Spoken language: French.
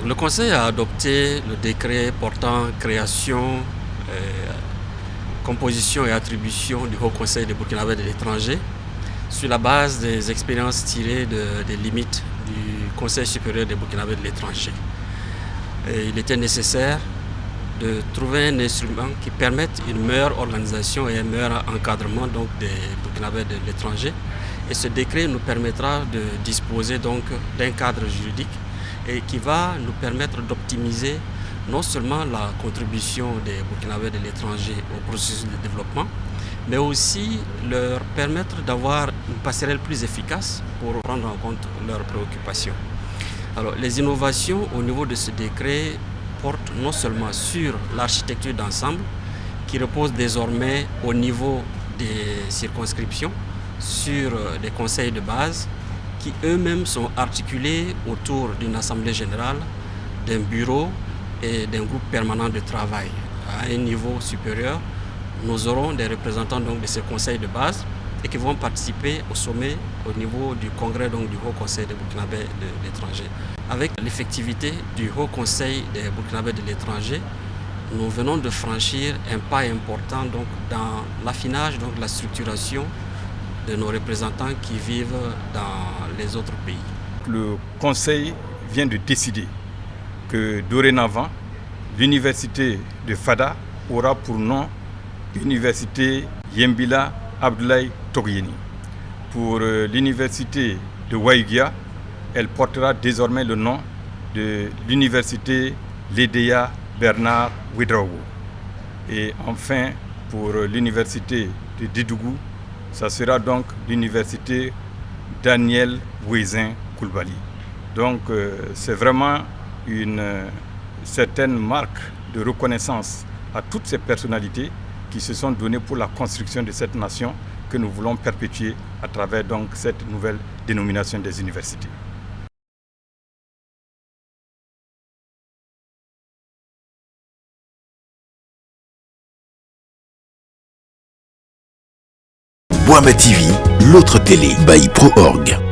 Le Conseil a adopté le décret portant création, composition et attribution du Haut Conseil des Burkinabés de l'étranger sur la base des expériences tirées des limites du Conseil supérieur des Burkinabés de l'étranger. Il était nécessaire de trouver un instrument qui permette une meilleure organisation et un meilleur encadrement donc, des Burkinabés de l'étranger. Et ce décret nous permettra de disposer donc d'un cadre juridique et qui va nous permettre d'optimiser non seulement la contribution des Burkinabés de l'étranger au processus de développement, mais aussi leur permettre d'avoir une passerelle plus efficace pour prendre en compte leurs préoccupations. Alors, les innovations au niveau de ce décret portent non seulement sur l'architecture d'ensemble, qui repose désormais au niveau des circonscriptions, sur des conseils de base, qui eux-mêmes sont articulés autour d'une assemblée générale, d'un bureau et d'un groupe permanent de travail. À un niveau supérieur, nous aurons des représentants donc, de ces conseils de base et qui vont participer au sommet au niveau du congrès donc, du Haut Conseil des Burkinabés de l'étranger. Avec l'effectivité du Haut Conseil des Burkinabés de l'étranger, nous venons de franchir un pas important donc, dans l'affinage, donc, la structuration de nos représentants qui vivent dans les autres pays. Le Conseil vient de décider que dorénavant, l'université de Fada aura pour nom l'université Yembila Abdoulaye Togoyeni. Pour l'université de Waïgia, elle portera désormais le nom de l'université Lédéa Bernard Ouédraogo. Et enfin, pour l'université de Dédougou, ça sera donc l'université Daniel Ouézin Koulibaly. Donc c'est vraiment une certaine marque de reconnaissance à toutes ces personnalités qui se sont données pour la construction de cette nation que nous voulons perpétuer à travers donc cette nouvelle dénomination des universités. Boama TV, l'autre télé by Pro Org.